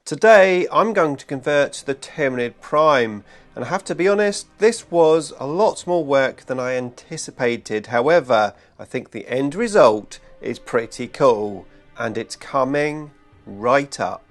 Today I'm going to convert the Tyranid Prime, and I have to be honest, this was a lot more work than I anticipated. However, I think the end result is pretty cool, and it's coming right up.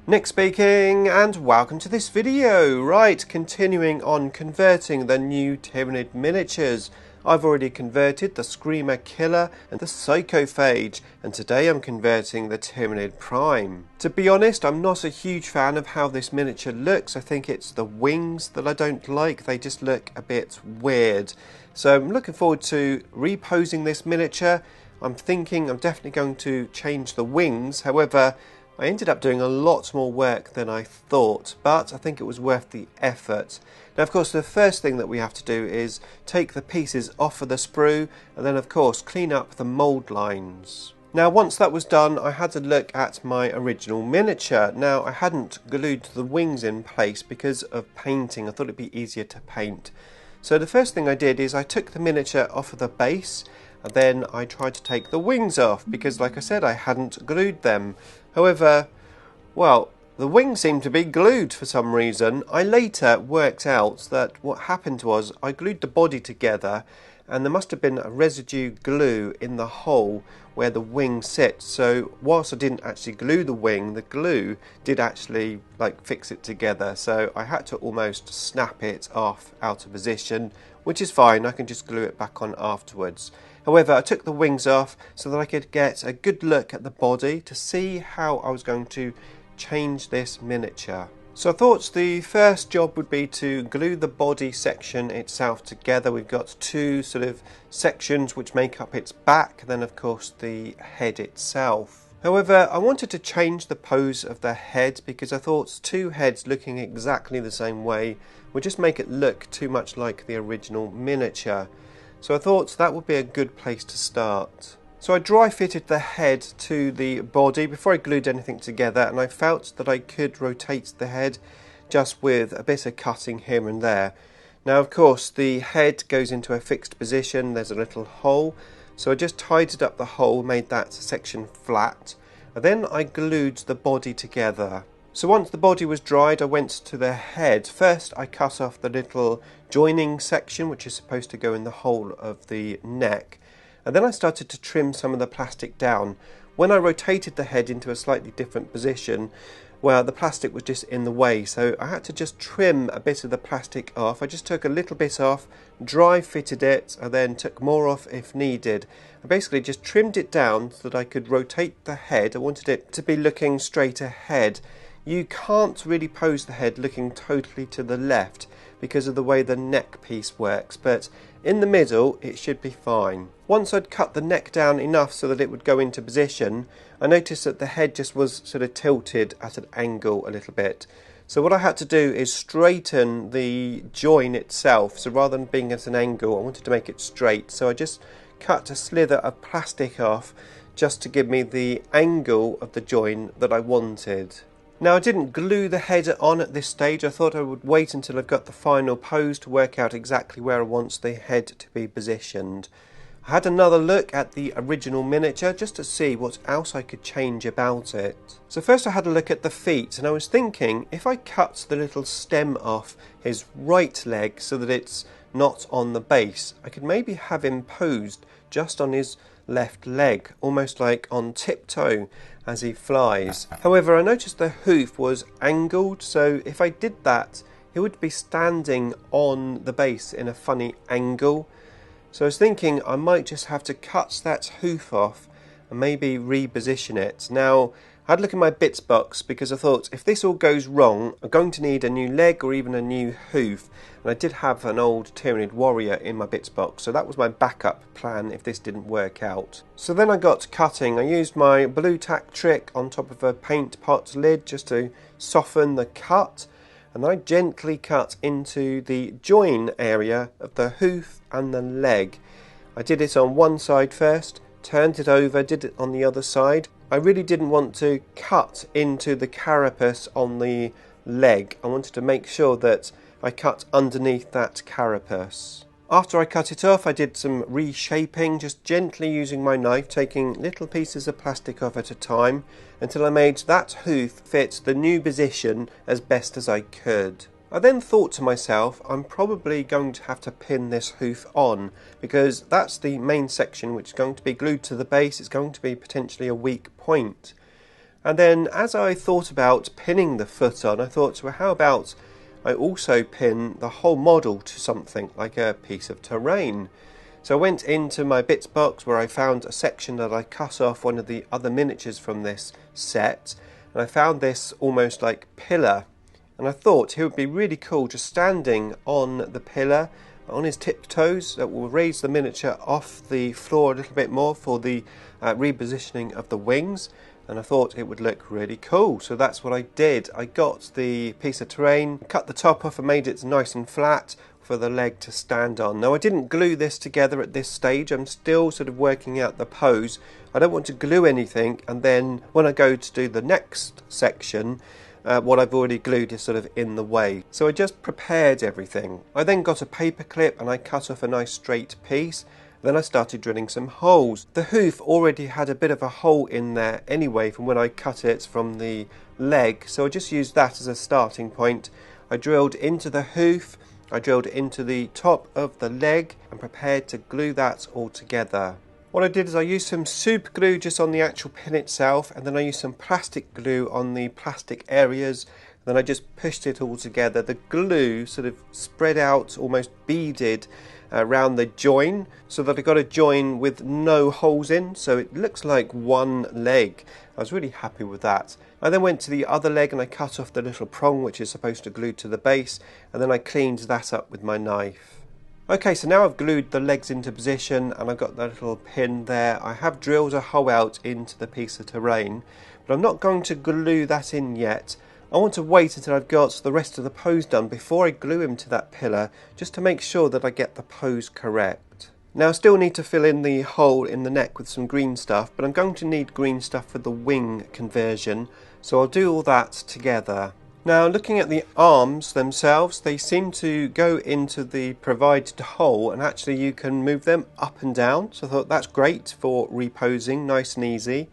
Nick speaking, and welcome to this video. Right, continuing on converting the new Tyranid miniatures. I've already converted the Screamer Killer and the Psychophage, and today I'm converting the Tyranid Prime. To be honest, I'm not a huge fan of how this miniature looks. I think it's the wings that I don't like. They just look a bit weird. So I'm looking forward to reposing this miniature. I'm thinking I'm definitely going to change the wings. However, I ended up doing a lot more work than I thought, but I think it was worth the effort. Now, of course, the first thing that we have to do is take the pieces off of the sprue and then, of course, clean up the mould lines. Now, once that was done, I had to look at my original miniature. Now, I hadn't glued the wings in place because of painting. I thought it'd be easier to paint. So the first thing I did is I took the miniature off of the base, and then I tried to take the wings off because, like I said, I hadn't glued them. However, well, the wings seemed to be glued for some reason. I later worked out that what happened was I glued the body together and there must have been a residue glue in the hole where the wing sits. So whilst I didn't actually glue the wing, the glue did actually fix it together. So I had to almost snap it off out of position, which is fine. I can just glue it back on afterwards. However, I took the wings off so that I could get a good look at the body to see how I was going to change this miniature. So I thought the first job would be to glue the body section itself together. We've got two sort of sections which make up its back, then of course the head itself. However, I wanted to change the pose of the head because I thought two heads looking exactly the same way would just make it look too much like the original miniature. So I thought that would be a good place to start. So I dry fitted the head to the body before I glued anything together, and I felt that I could rotate the head just with a bit of cutting here and there. Now, of course, the head goes into a fixed position. There's a little hole, so I just tidied up the hole, made that section flat, and then I glued the body together. So once the body was dried, I went to the head. First, I cut off the little joining section, which is supposed to go in the hole of the neck. And then I started to trim some of the plastic down. When I rotated the head into a slightly different position, well, the plastic was just in the way, so I had to just trim a bit of the plastic off. I just took a little bit off, dry fitted it, and then took more off if needed. I basically just trimmed it down so that I could rotate the head. I wanted it to be looking straight ahead. You can't really pose the head looking totally to the left because of the way the neck piece works, but in the middle it should be fine. Once I'd cut the neck down enough so that it would go into position, I noticed that the head just was sort of tilted at an angle a little bit. So what I had to do is straighten the join itself. So rather than being at an angle, I wanted to make it straight. So I just cut a slither of plastic off just to give me the angle of the join that I wanted. Now, I didn't glue the head on at this stage. I thought I would wait until I've got the final pose to work out exactly where I want the head to be positioned. I had another look at the original miniature just to see what else I could change about it. So first I had a look at the feet, and I was thinking if I cut the little stem off his right leg so that it's not on the base, I could maybe have him posed just on his left leg, almost like on tiptoe as he flies. However, I noticed the hoof was angled, so if I did that, he would be standing on the base in a funny angle. So I was thinking I might just have to cut that hoof off and maybe reposition it. Now, I had a look in my bits box because I thought if this all goes wrong, I'm going to need a new leg or even a new hoof. And I did have an old Tyranid warrior in my bits box, so that was my backup plan if this didn't work out. So then I got cutting. I used my blue tack trick on top of a paint pot lid just to soften the cut. And I gently cut into the join area of the hoof and the leg. I did it on one side first, turned it over, did it on the other side. I really didn't want to cut into the carapace on the leg. I wanted to make sure that I cut underneath that carapace. After I cut it off, I did some reshaping, just gently using my knife, taking little pieces of plastic off at a time until I made that hoof fit the new position as best as I could. I then thought to myself, I'm probably going to have to pin this hoof on because that's the main section which is going to be glued to the base. It's going to be potentially a weak point. And then as I thought about pinning the foot on, I thought, well, how about I also pin the whole model to something like a piece of terrain. So I went into my bits box where I found a section that I cut off one of the other miniatures from this set, and I found this almost like pillar, and I thought it would be really cool just standing on the pillar on his tiptoes. That will raise the miniature off the floor a little bit more for the repositioning of the wings. And I thought it would look really cool, so that's what I did. I got the piece of terrain, cut the top off and made it nice and flat for the leg to stand on. Now I didn't glue this together at this stage, I'm still sort of working out the pose. I don't want to glue anything and then when I go to do the next section, what I've already glued is sort of in the way. So I just prepared everything. I then got a paper clip and I cut off a nice straight piece. Then I started drilling some holes. The hoof already had a bit of a hole in there anyway from when I cut it from the leg, so I just used that as a starting point. I drilled into the hoof, I drilled into the top of the leg and prepared to glue that all together. What I did is I used some super glue just on the actual pin itself, and then I used some plastic glue on the plastic areas. Then I just pushed it all together. The glue sort of spread out, almost beaded around the join, so that I got a join with no holes in, so it looks like one leg. I was really happy with that. I then went to the other leg and I cut off the little prong which is supposed to glue to the base, and then I cleaned that up with my knife. Okay, so now I've glued the legs into position and I've got that little pin there. I have drilled a hole out into the piece of terrain, but I'm not going to glue that in yet. I want to wait until I've got the rest of the pose done before I glue him to that pillar, just to make sure that I get the pose correct. Now I still need to fill in the hole in the neck with some green stuff, but I'm going to need green stuff for the wing conversion, so I'll do all that together. Now looking at the arms themselves, they seem to go into the provided hole and actually you can move them up and down, so I thought that's great for reposing, nice and easy.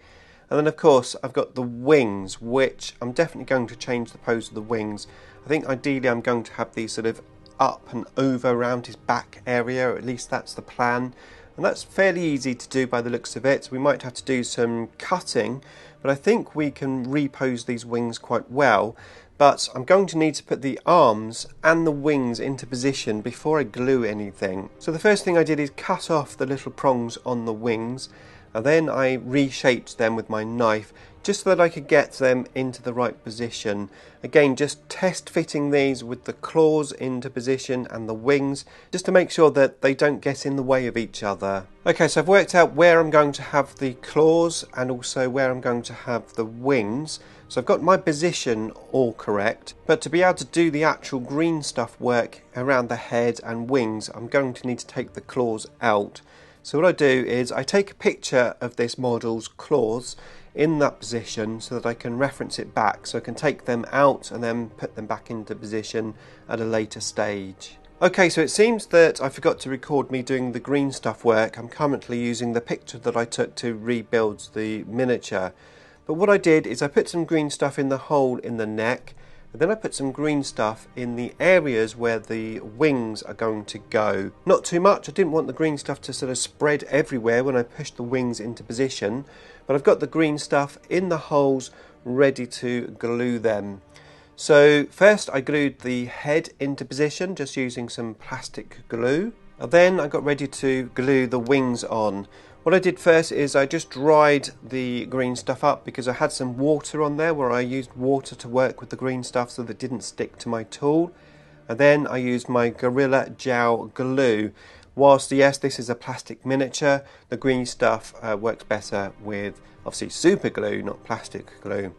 And then of course I've got the wings, which I'm definitely going to change the pose of the wings. I think ideally I'm going to have these sort of up and over around his back area, or at least that's the plan. And that's fairly easy to do by the looks of it. We might have to do some cutting, but I think we can repose these wings quite well. But I'm going to need to put the arms and the wings into position before I glue anything. So the first thing I did is cut off the little prongs on the wings, and then I reshaped them with my knife just so that I could get them into the right position. Again, just test fitting these with the claws into position and the wings, just to make sure that they don't get in the way of each other. Okay, so I've worked out where I'm going to have the claws and also where I'm going to have the wings. So I've got my position all correct, but to be able to do the actual green stuff work around the head and wings, I'm going to need to take the claws out. So what I do is I take a picture of this model's claws in that position so that I can reference it back, so I can take them out and then put them back into position at a later stage. Okay, so it seems that I forgot to record me doing the green stuff work. I'm currently using the picture that I took to rebuild the miniature. But what I did is I put some green stuff in the hole in the neck, and then I put some green stuff in the areas where the wings are going to go. Not too much, I didn't want the green stuff to sort of spread everywhere when I pushed the wings into position, but I've got the green stuff in the holes ready to glue them. So first I glued the head into position just using some plastic glue, and then I got ready to glue the wings on. What I did first is I just dried the green stuff up because I had some water on there where I used water to work with the green stuff so that it didn't stick to my tool. And then I used my Gorilla Gel glue. Whilst yes, this is a plastic miniature, the green stuff works better with obviously super glue, not plastic glue.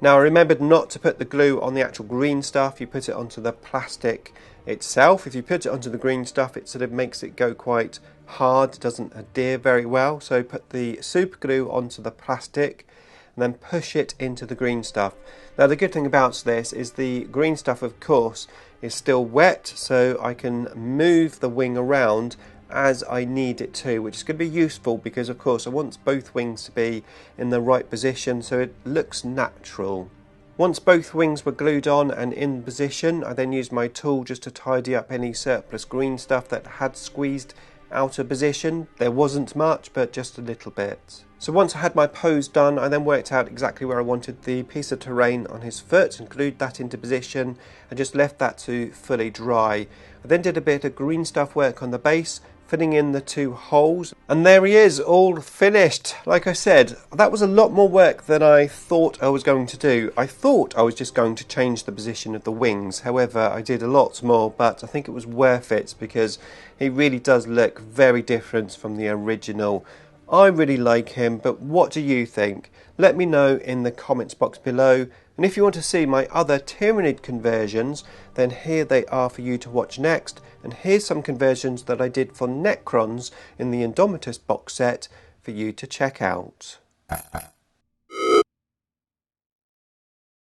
Now I remembered not to put the glue on the actual green stuff, you put it onto the plastic itself. If you put it onto the green stuff, it sort of makes it go quite hard, it doesn't adhere very well. So put the super glue onto the plastic, and then push it into the green stuff. Now the good thing about this is the green stuff, of course, is still wet, so I can move the wing around as I need it to, which is going to be useful because of course I want both wings to be in the right position so it looks natural. Once both wings were glued on and in position, I then used my tool just to tidy up any surplus green stuff that had squeezed out of position. There wasn't much, but just a little bit. So once I had my pose done, I then worked out exactly where I wanted the piece of terrain on his foot and glued that into position and just left that to fully dry. I then did a bit of green stuff work on the base, filling in the 2 holes, and there he is, all finished. Like I said, that was a lot more work than I thought I was going to do. I thought I was just going to change the position of the wings. However, I did a lot more, but I think it was worth it because he really does look very different from the original. I really like him, but what do you think? Let me know in the comments box below. And if you want to see my other Tyranid conversions, then here they are for you to watch next. And here's some conversions that I did for Necrons in the Indomitus box set for you to check out.